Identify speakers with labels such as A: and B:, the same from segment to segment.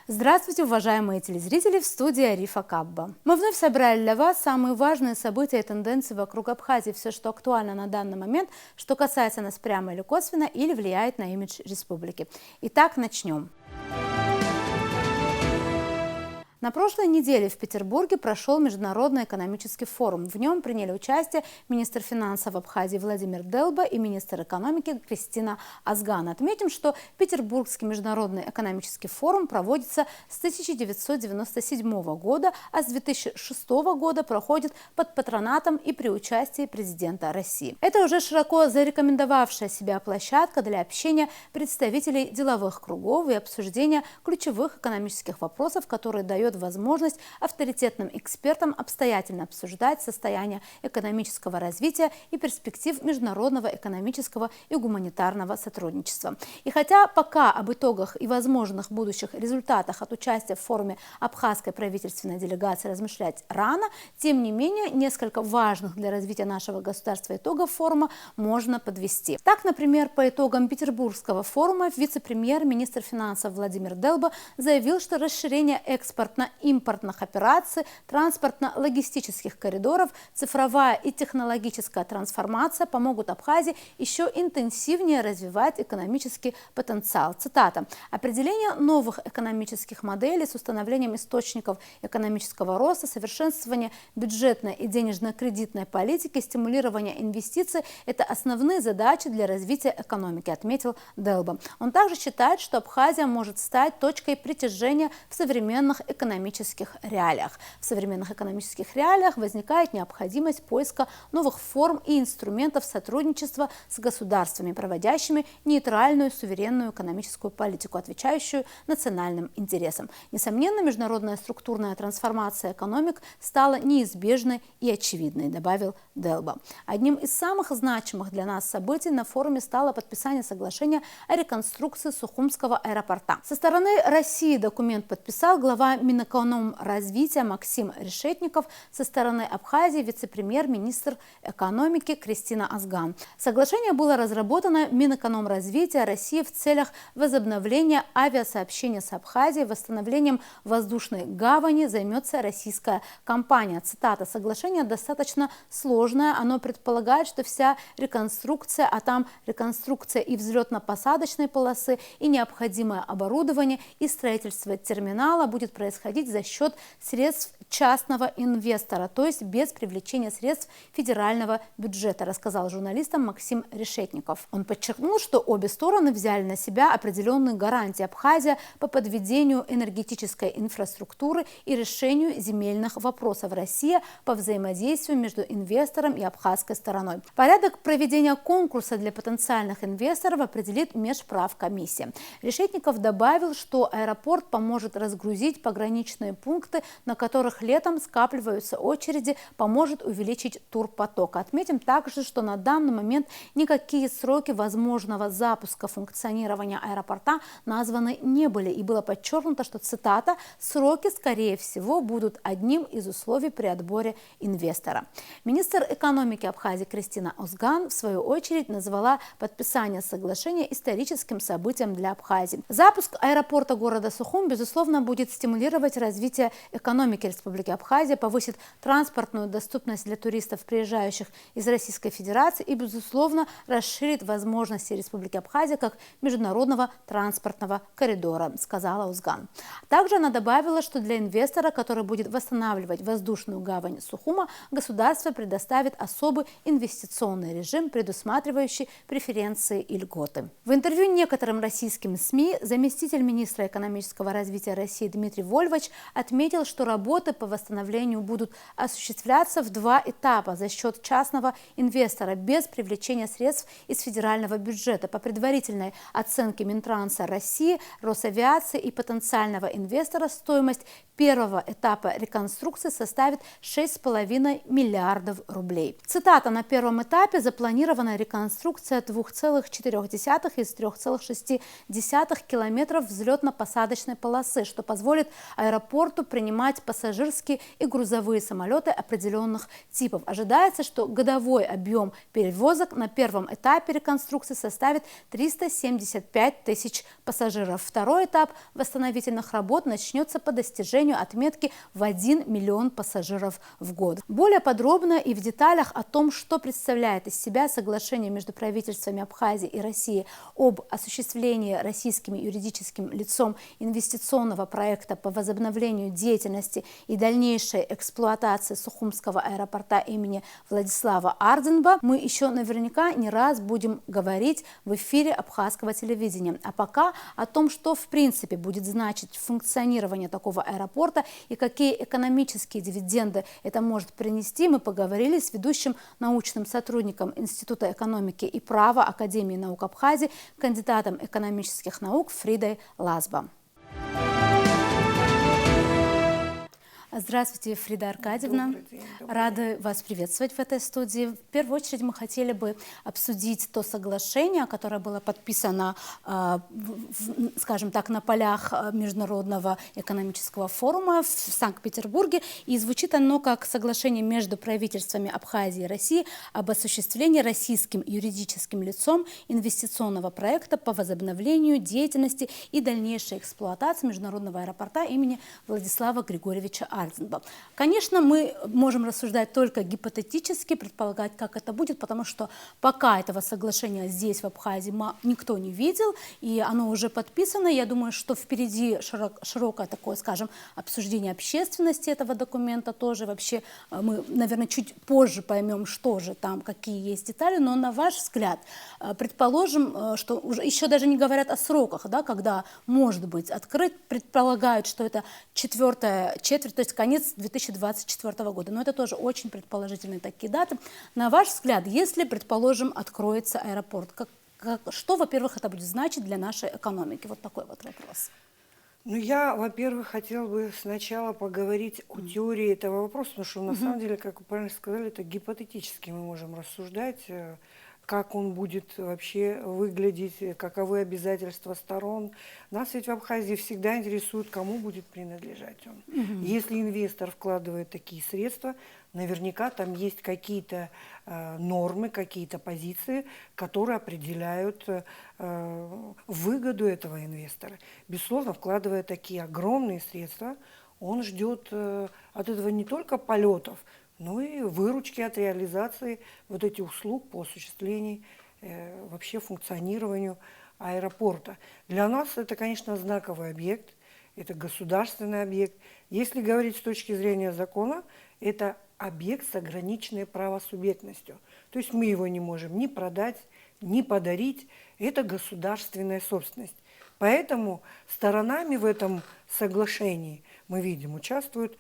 A: Здравствуйте, уважаемые телезрители, в студии Арифа Кабба. Мы вновь собрали для вас самые важные события и тенденции вокруг Абхазии, все, что актуально на данный момент, что касается нас прямо или косвенно, или влияет на имидж республики. Итак, начнем. На прошлой неделе в Петербурге прошел Международный экономический форум. В нем приняли участие министр финансов Абхазии Владимир Делба и министр экономики Кристина Озган. Отметим, что Петербургский международный экономический форум проводится с 1997 года, а с 2006 года проходит под патронатом и при участии президента России. Это уже широко зарекомендовавшая себя площадка для общения представителей деловых кругов и обсуждения ключевых экономических вопросов, которые дает возможность авторитетным экспертам обстоятельно обсуждать состояние экономического развития и перспектив международного экономического и гуманитарного сотрудничества. И хотя пока об итогах и возможных будущих результатах от участия в форуме абхазской правительственной делегации размышлять рано, тем не менее несколько важных для развития нашего государства итогов форума можно подвести. Так, например, по итогам Петербургского форума вице-премьер-министр финансов Владимир Делба заявил, что расширение экспортно-импортных операций, транспортно-логистических коридоров, цифровая и технологическая трансформация помогут Абхазии еще интенсивнее развивать экономический потенциал. Цитата. «Определение новых экономических моделей с установлением источников экономического роста, совершенствование бюджетной и денежно-кредитной политики, стимулирование инвестиций – это основные задачи для развития экономики», отметил Делба. Он также считает, что Абхазия может стать точкой притяжения в современных экономических реалиях. В современных экономических реалиях возникает необходимость поиска новых форм и инструментов сотрудничества с государствами, проводящими нейтральную суверенную экономическую политику, отвечающую национальным интересам. Несомненно, международная структурная трансформация экономик стала неизбежной и очевидной, добавил Делба. Одним из самых значимых для нас событий на форуме стало подписание соглашения о реконструкции Сухумского аэропорта. Со стороны России документ подписал глава Минэкономразвития Максим Решетников, со стороны Абхазии вице-премьер-министр экономики Кристина Озган. Соглашение было разработано Минэкономразвития России в целях возобновления авиасообщения с Абхазией, восстановлением воздушной гавани займется российская компания. Цитата. «Соглашение достаточно сложное, оно предполагает, что вся реконструкция, а там реконструкция и взлетно-посадочной полосы, и необходимое оборудование, и строительство терминала будет происходить за счет средств частного инвестора, то есть без привлечения средств федерального бюджета», рассказал журналистам Максим Решетников. Он подчеркнул, что обе стороны взяли на себя определенные гарантии Абхазии по подведению энергетической инфраструктуры и решению земельных вопросов. Россия по взаимодействию между инвестором и абхазской стороной. Порядок проведения конкурса для потенциальных инвесторов определит Межправкомиссия. Решетников добавил, что аэропорт поможет разгрузить пограничные пункты, на которых летом скапливаются очереди, поможет увеличить турпоток. Отметим также, что на данный момент никакие сроки возможного запуска функционирования аэропорта названы не были. И было подчеркнуто, что, цитата, «сроки, скорее всего, будут одним из условий при отборе инвестора». Министр экономики Абхазии Кристина Озган, в свою очередь, назвала подписание соглашения историческим событием для Абхазии. Запуск аэропорта города Сухум, безусловно, будет стимулировать развитие экономики Республики Абхазия, повысит транспортную доступность для туристов, приезжающих из Российской Федерации, и, безусловно, расширит возможности Республики Абхазия как международного транспортного коридора, сказала Озган. Также она добавила, что для инвестора, который будет восстанавливать воздушную гавань Сухума, государство предоставит особый инвестиционный режим, предусматривающий преференции и льготы. В интервью некоторым российским СМИ заместитель министра экономического развития России Дмитрий Вольвач отметил, что работы по восстановлению будут осуществляться в два этапа за счет частного инвестора без привлечения средств из федерального бюджета. По предварительной оценке Минтранса России, Росавиации и потенциального инвестора стоимость первого этапа реконструкции составит 6,5 миллиардов рублей. Цитата. «На первом этапе запланирована реконструкция 2,4 из 3,6 километров взлетно-посадочной полосы, что позволит аэропорту принимать пассажирские и грузовые самолеты определенных типов. Ожидается, что годовой объем перевозок на первом этапе реконструкции составит 375 тысяч пассажиров. Второй этап восстановительных работ начнется по достижению отметки в 1 миллион пассажиров в год. Более подробно и в деталях о том, что представляет из себя соглашение между правительствами Абхазии и России об осуществлении российским юридическим лицом инвестиционного проекта по возобновлению деятельности и дальнейшей эксплуатации Сухумского аэропорта имени Владислава Арденба, мы еще наверняка не раз будем говорить в эфире абхазского телевидения. А пока о том, что в принципе будет значить функционирование такого аэропорта и какие экономические дивиденды это может принести, мы поговорили с ведущим научным сотрудником Института экономики и права Академии наук Абхазии, кандидатом экономических наук Фридой Лазба. Здравствуйте, Фрида Аркадьевна. Рады вас приветствовать в этой студии. В первую очередь мы хотели бы обсудить то соглашение, которое было подписано, скажем так, на полях Международного экономического форума в Санкт-Петербурге. И звучит оно как соглашение между правительствами Абхазии и России об осуществлении российским юридическим лицом инвестиционного проекта по возобновлению деятельности и дальнейшей эксплуатации международного аэропорта имени Владислава Григорьевича Арденба. Конечно, мы можем рассуждать только гипотетически, предполагать, как это будет, потому что пока этого соглашения здесь, в Абхазии, никто не видел, и оно уже подписано. Я думаю, что впереди широкое такое, скажем, обсуждение общественности этого документа тоже. Вообще мы, наверное, чуть позже поймем, что же там, какие есть детали, но на ваш взгляд, предположим, что уже еще даже не говорят о сроках, да, когда может быть открыт, предполагают, что это четвертая четверть, то есть конец 2024 года. Но это тоже очень предположительные такие даты. На ваш взгляд, если, предположим, откроется аэропорт, что, во-первых, это будет значить для нашей экономики? Вот такой вот вопрос.
B: Ну, я, во-первых, хотела бы сначала поговорить о теории этого вопроса, потому что, на самом деле, как вы правильно сказали, это гипотетически мы можем рассуждать, как он будет вообще выглядеть, каковы обязательства сторон. Нас ведь в Абхазии всегда интересует, кому будет принадлежать он. Если инвестор вкладывает такие средства, наверняка там есть какие-то нормы, какие-то позиции, которые определяют выгоду этого инвестора. Безусловно, вкладывая такие огромные средства, он ждет от этого не только полетов, ну и выручки от реализации вот этих услуг по осуществлению вообще функционированию аэропорта. Для нас это, конечно, знаковый объект, это государственный объект. Если говорить с точки зрения закона, это объект с ограниченной правосубъектностью. То есть мы его не можем ни продать, ни подарить. Это государственная собственность. Поэтому сторонами в этом соглашении, мы видим, участвуют,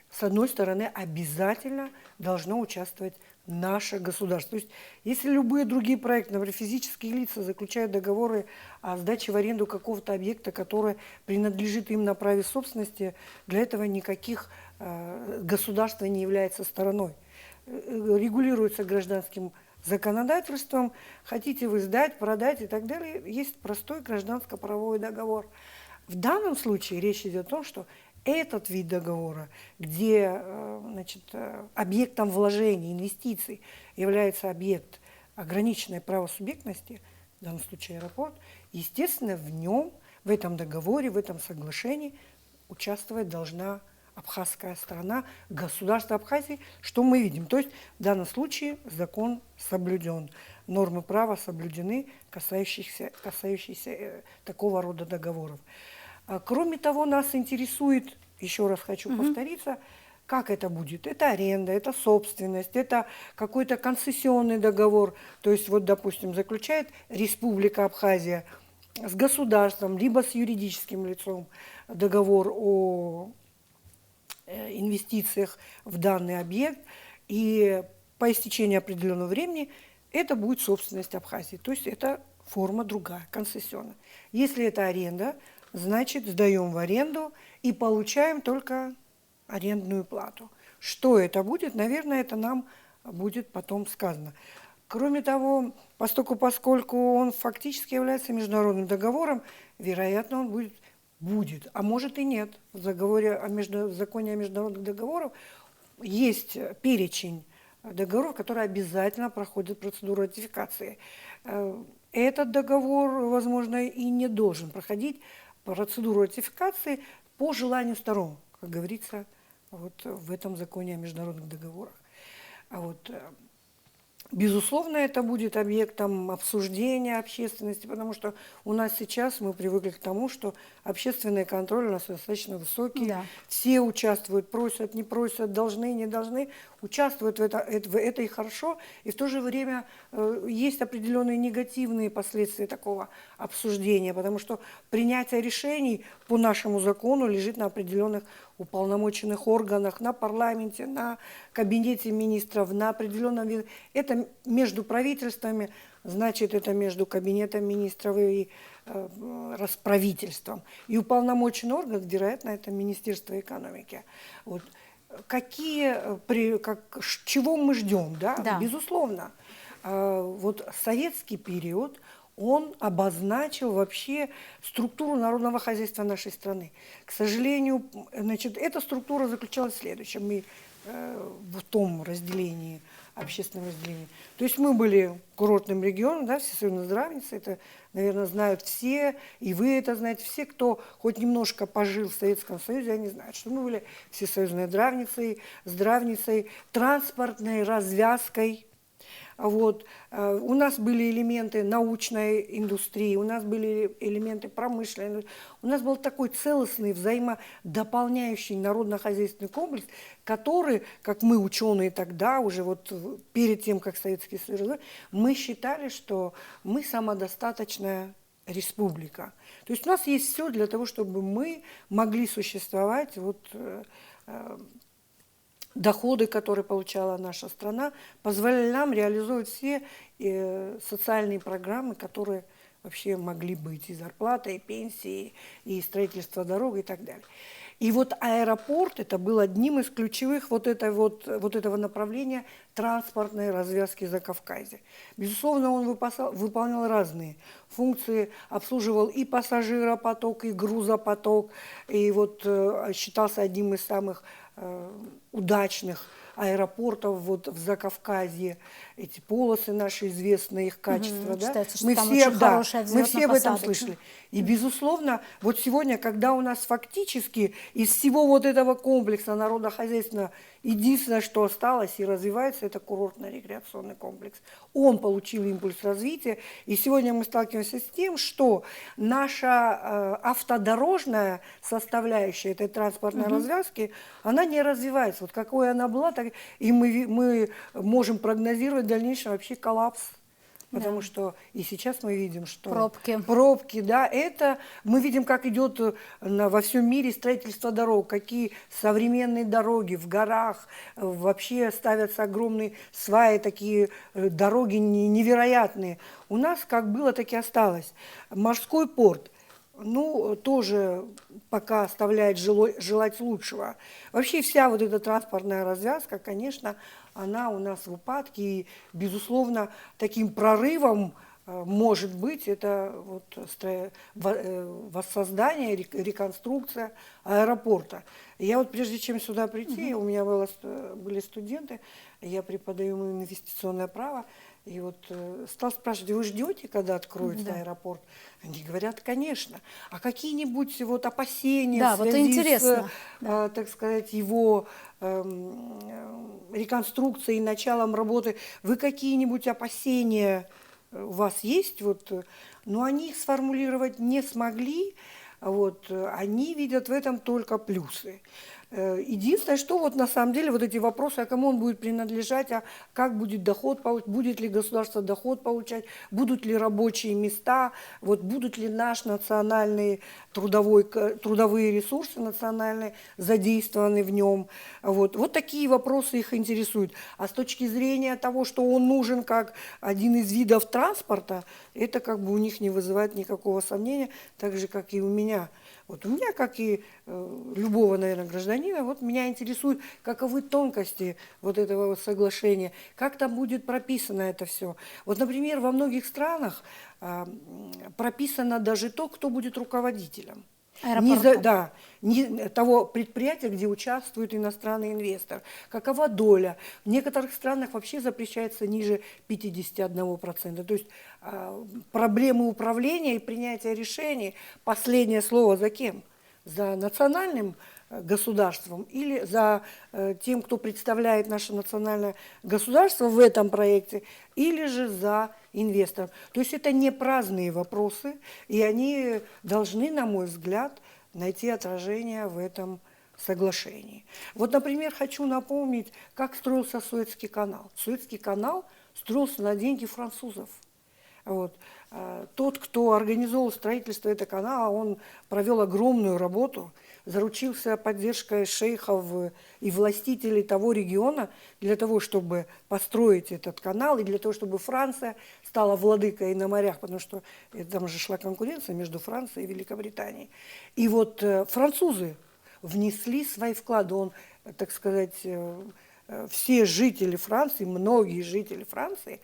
B: с одной стороны, обязательно должно участвовать наше государство. То есть, если любые другие проекты, например, физические лица заключают договоры о сдаче в аренду какого-то объекта, который принадлежит им на праве собственности, для этого никаких государство не является стороной. Регулируется гражданским законодательством, хотите вы сдать, продать и так далее, есть простой гражданско-правовой договор. В данном случае речь идет о том, что этот вид договора, где объектом вложений, инвестиций является объект ограниченной правосубъектности, в данном случае аэропорт, естественно, в нем, в этом договоре, в этом соглашении участвовать должна абхазская сторона, государство Абхазии, что мы видим. То есть в данном случае закон соблюден, нормы права соблюдены, касающиеся такого рода договоров. Кроме того, нас интересует, еще раз хочу повториться, как это будет. Это аренда, это собственность, это какой-то концессионный договор. То есть, вот, допустим, заключает Республика Абхазия с государством, либо с юридическим лицом договор о инвестициях в данный объект, и по истечении определенного времени это будет собственность Абхазии. То есть это форма другая, концессионная. Если это аренда, значит, сдаем в аренду и получаем только арендную плату. Что это будет? Наверное, это нам будет потом сказано. Кроме того, поскольку он фактически является международным договором, вероятно, он будет будет, а может и нет. В законе о международных договорах есть перечень договоров, которые обязательно проходят процедуру ратификации. Этот договор, возможно, и не должен проходить процедуру ратификации по желанию сторон, как говорится вот в этом законе о международных договорах. Безусловно, это будет объектом обсуждения общественности, потому что у нас сейчас мы привыкли к тому, что общественный контроль у нас достаточно высокий.
A: Да.
B: Все участвуют, просят, не просят, должны, не должны. Участвуют это и хорошо. И в то же время есть определенные негативные последствия такого обсуждения, потому что принятие решений по нашему закону лежит на определенных уполномоченных органах, на парламенте, на кабинете министров, на определенном виде. Это между правительствами, значит, это между кабинетом министров и правительством. И уполномоченный орган, вероятно, это Министерство экономики. Вот. Чего мы ждем? Да?
A: Да.
B: Безусловно, вот советский период, он обозначил вообще структуру народного хозяйства нашей страны. К сожалению, значит, эта структура заключалась в следующем, в том разделении, общественном разделении. То есть мы были курортным регионом, да, всесоюзные здравницы, это, наверное, знают все, и вы это знаете, все, кто хоть немножко пожил в Советском Союзе, они знают, что мы были всесоюзной здравницей, транспортной развязкой. Вот. У нас были элементы научной индустрии, у нас были элементы промышленной индустрии. У нас был такой целостный, взаимодополняющий народно-хозяйственный комплекс, который, как мы, ученые тогда, уже вот перед тем, как Советский Союз, мы считали, что мы самодостаточная республика. То есть у нас есть все для того, чтобы мы могли существовать, доходы, которые получала наша страна, позволяли нам реализовывать все социальные программы, которые вообще могли быть, и зарплата, и пенсии, и строительство дорог, и так далее. И вот аэропорт, это был одним из ключевых этого направления транспортной развязки Закавказья. Безусловно, он выполнял разные функции, обслуживал и пассажиропоток, и грузопоток, и считался одним из самых удачных аэропортов в Закавказье. Эти полосы наши известные, их качество. Да?
A: Считается, что там очень хорошая
B: мы все об этом
A: взлетно-посадочная.
B: слышали. И, безусловно, вот сегодня, когда у нас фактически из всего этого комплекса народно-хозяйственного единственное, что осталось и развивается, это курортно-рекреационный комплекс. Он получил импульс развития. И сегодня мы сталкиваемся с тем, что наша автодорожная составляющая этой транспортной развязки, она не развивается. Вот какой она была, так и мы можем прогнозировать в дальнейшем вообще коллапс. Потому что и сейчас мы видим, что пробки, да, это мы видим, как идет во всем мире строительство дорог, какие современные дороги в горах, вообще ставятся огромные сваи, такие дороги невероятные. У нас как было, так и осталось. Морской порт, тоже пока оставляет желать лучшего. Вообще вся вот эта транспортная развязка, конечно, она у нас в упадке, и, безусловно, таким прорывом может быть это воссоздание, реконструкция аэропорта. Я прежде чем сюда прийти, у меня были студенты, я преподаю им инвестиционное право, и стал спрашивать, вы ждете, когда откроется аэропорт? Они говорят, конечно. А какие-нибудь опасения в связи с, так сказать, его реконструкцией, началом работы, вы какие-нибудь опасения у вас есть? Но они их сформулировать не смогли. Они видят в этом только плюсы. Единственное, что на самом деле эти вопросы, а кому он будет принадлежать, а как будет доход получать, будет ли государство доход получать, будут ли рабочие места, будут ли наши национальные трудовые ресурсы национальные задействованы в нем. Вот такие вопросы их интересуют. А с точки зрения того, что он нужен как один из видов транспорта, это у них не вызывает никакого сомнения, так же, как и у меня. У меня, как и любого, наверное, гражданина, меня интересуют, каковы тонкости этого соглашения, как там будет прописано это все. Например, во многих странах прописано даже то, кто будет руководителем.
A: Аэропорту.
B: Да, не того предприятия, где участвует иностранный инвестор. Какова доля? В некоторых странах вообще запрещается ниже 51%. То есть проблемы управления и принятия решений, последнее слово за кем? За национальным государством или за тем, кто представляет наше национальное государство в этом проекте, или же за инвестором. То есть это не праздные вопросы, и они должны, на мой взгляд, найти отражение в этом соглашении. Вот, например, хочу напомнить, как строился Суэцкий канал. Суэцкий канал строился на деньги французов. Вот. Тот, кто организовал строительство этого канала, он провел огромную работу, заручился поддержкой шейхов и властителей того региона для того, чтобы построить этот канал, и для того, чтобы Франция стала владыкой на морях, потому что там же шла конкуренция между Францией и Великобританией. И вот французы внесли свои вклады. Он, так сказать, все жители Франции, многие жители Франции,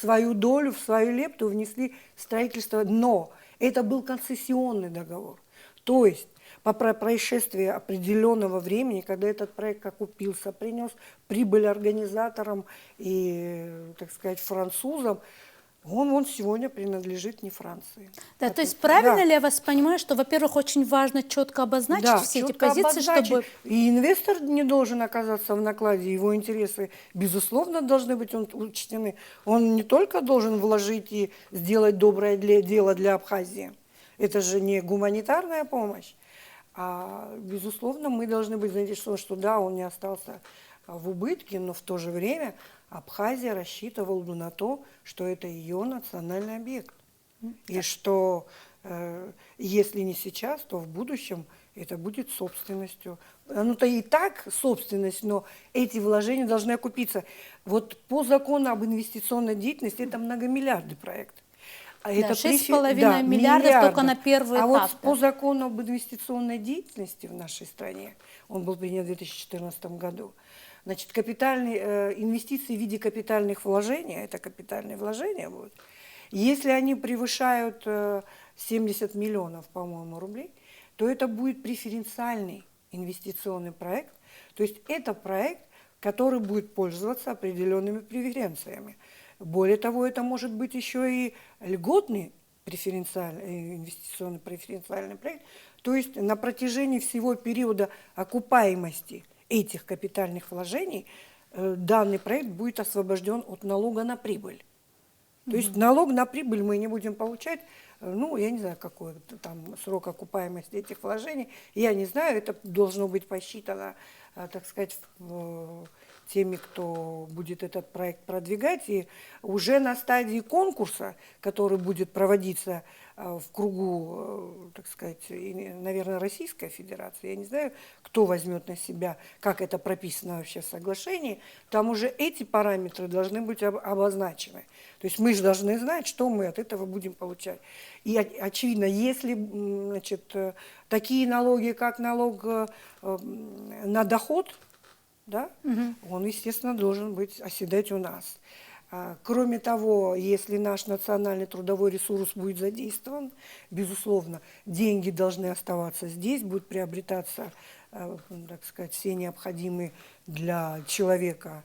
B: свою долю, в свою лепту внесли в строительство, но это был концессионный договор. То есть по происшествии определенного времени, когда этот проект окупился, принес прибыль организаторам и, так сказать, французам, он сегодня принадлежит не Франции.
A: Да, то есть правильно ли я вас понимаю, что, во-первых, очень важно четко обозначить все эти позиции, чтобы...
B: И инвестор не должен оказаться в накладе, его интересы, безусловно, должны быть учтены. Он не только должен вложить и сделать доброе дело для Абхазии, это же не гуманитарная помощь, а, безусловно, мы должны быть заинтересованы, что да, он не остался в убытке, но в то же время Абхазия рассчитывала бы на то, что это ее национальный объект. И что, если не сейчас, то в будущем это будет собственностью. Ну-то и так собственность, но эти вложения должны окупиться. Вот по закону об инвестиционной деятельности это многомиллиардный проект.
A: Да, 6,5 миллиардов только на первый этап.
B: Вот по закону об инвестиционной деятельности в нашей стране, он был принят в 2014 году, значит, инвестиции в виде капитальных вложений, это капитальные вложения будут, если они превышают 70 миллионов, по-моему, рублей, то это будет преференциальный инвестиционный проект. То есть это проект, который будет пользоваться определенными преференциями. Более того, это может быть еще и льготный инвестиционный преференциальный проект. То есть на протяжении всего периода окупаемости этих капитальных вложений данный проект будет освобожден от налога на прибыль. То есть налог на прибыль мы не будем получать, ну, я не знаю, какой там срок окупаемости этих вложений, я не знаю, это должно быть посчитано, так сказать, теми, кто будет этот проект продвигать, и уже на стадии конкурса, который будет проводиться в кругу, так сказать, наверное, Российской Федерации, я не знаю, кто возьмет на себя, как это прописано вообще в соглашении, там уже эти параметры должны быть обозначены. То есть мы же должны знать, что мы от этого будем получать. И очевидно, если, значит, такие налоги, как налог на доход, да, он, естественно, должен оседать у нас. Кроме того, если наш национальный трудовой ресурс будет задействован, безусловно, деньги должны оставаться здесь, будут приобретаться, так сказать, все необходимые для человека,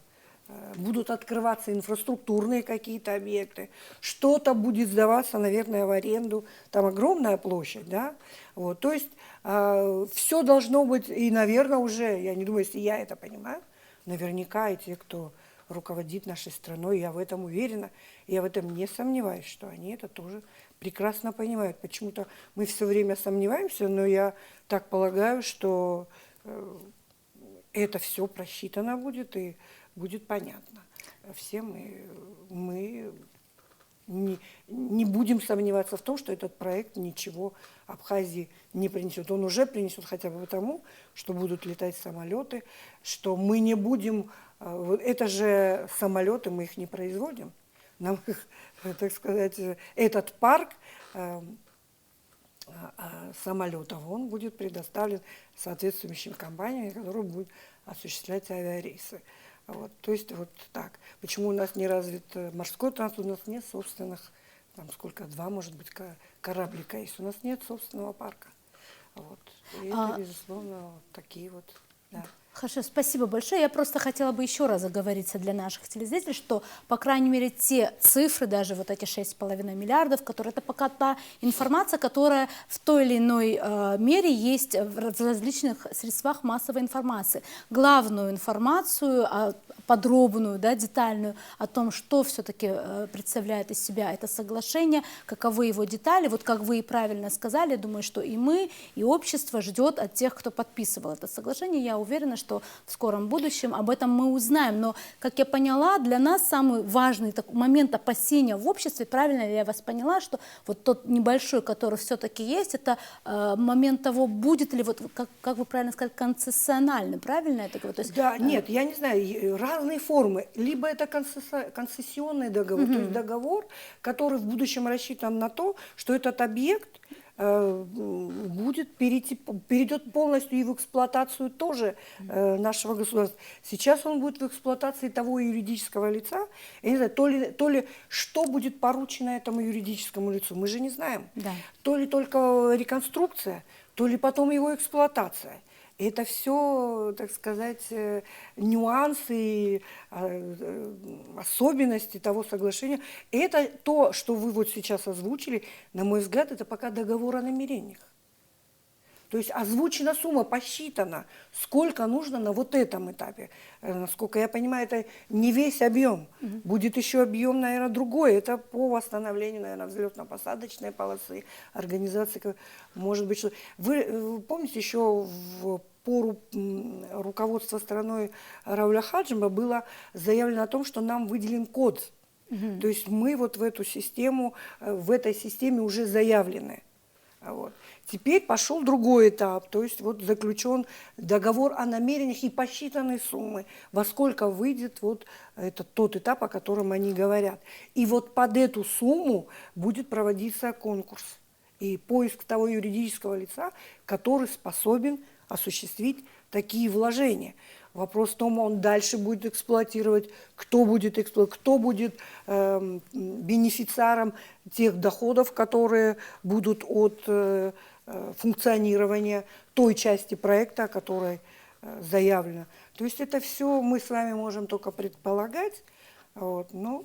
B: будут открываться инфраструктурные какие-то объекты, что-то будет сдаваться, наверное, в аренду, там огромная площадь, да, вот, то есть все должно быть, и, наверное, уже, я не думаю, если я это понимаю, наверняка и те, кто руководит нашей страной, я в этом уверена, я в этом не сомневаюсь, что они это тоже прекрасно понимают. Почему-то мы все время сомневаемся, но я так полагаю, что это все просчитано будет и будет понятно всем, и мы не будем сомневаться в том, что этот проект ничего Абхазии не принесет. Он уже принесет хотя бы потому, что будут летать самолеты, что мы не будем... Это же самолеты, мы их не производим. Нам их, так сказать, этот парк самолетов, он будет предоставлен соответствующим компаниям, которые будут осуществлять авиарейсы. Вот, то есть вот так. Почему у нас не развит морской транспорт? У нас нет собственных, там сколько, 2, может быть, кораблика есть. У нас нет собственного парка. Вот. И это, безусловно, вот такие вот, да.
A: Хорошо, спасибо большое. Я просто хотела бы еще раз оговориться для наших телезрителей, что, по крайней мере, те цифры, даже вот эти 6,5 миллиардов, которые это пока та информация, которая в той или иной мере есть в различных средствах массовой информации. Главную информацию, подробную, да, детальную о том, что все-таки представляет из себя это соглашение, каковы его детали. Вот как вы и правильно сказали, думаю, что и мы, и общество ждет от тех, кто подписывал это соглашение. Я уверена, что в скором будущем об этом мы узнаем. Но, как я поняла, для нас самый важный момент опасения в обществе, правильно ли я вас поняла, что вот тот небольшой, который все-таки есть, это момент того, будет ли, вот, как вы правильно сказали, концессиональный, правильно это говорю? То есть,
B: да, нет, я не знаю, разные формы. Либо это концессионный договор, то есть договор, который в будущем рассчитан на то, что этот объект перейдет полностью и в эксплуатацию тоже нашего государства. Сейчас он будет в эксплуатации того юридического лица. Я не знаю, то ли что будет поручено этому юридическому лицу, мы же не знаем.
A: Да.
B: То ли только реконструкция, то ли потом его эксплуатация. Это все, так сказать, нюансы, особенности того соглашения. Это то, что вы вот сейчас озвучили, на мой взгляд, это пока договор о намерениях. То есть озвучена сумма, посчитана, сколько нужно на вот этом этапе. Насколько я понимаю, это не весь объем. Будет еще объем, наверное, другой. Это по восстановлению, наверное, взлетно-посадочной полосы, организации. Может быть, что... Вы помните, еще в пору руководства страной Рауля Хаджима было заявлено о том, что нам выделен код. То есть мы вот в эту систему, в этой системе уже заявлены. Вот. Теперь пошел другой этап, то есть вот заключен договор о намерениях и посчитаны суммы, во сколько выйдет вот этот тот этап, о котором они говорят. И вот под эту сумму будет проводиться конкурс и поиск того юридического лица, который способен осуществить такие вложения. Вопрос в том, он дальше будет эксплуатировать, кто будет бенефициаром тех доходов, которые будут от функционирования той части проекта, о которой заявлено. То есть это все мы с вами можем только предполагать. Вот, но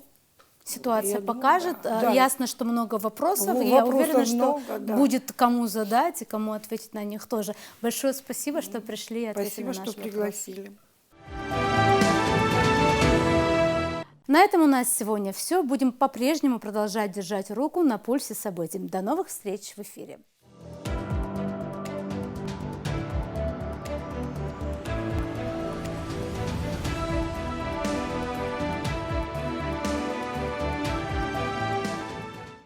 A: ситуация покажет.
B: Да.
A: Ясно, что много вопросов. И я уверена, что
B: да.
A: будет кому задать и кому ответить на них тоже. Большое спасибо, что пришли и ответили на наши вопросы.
B: Спасибо, что пригласили.
A: На этом у нас сегодня все. Будем по-прежнему продолжать держать руку на пульсе событий. До новых встреч в эфире.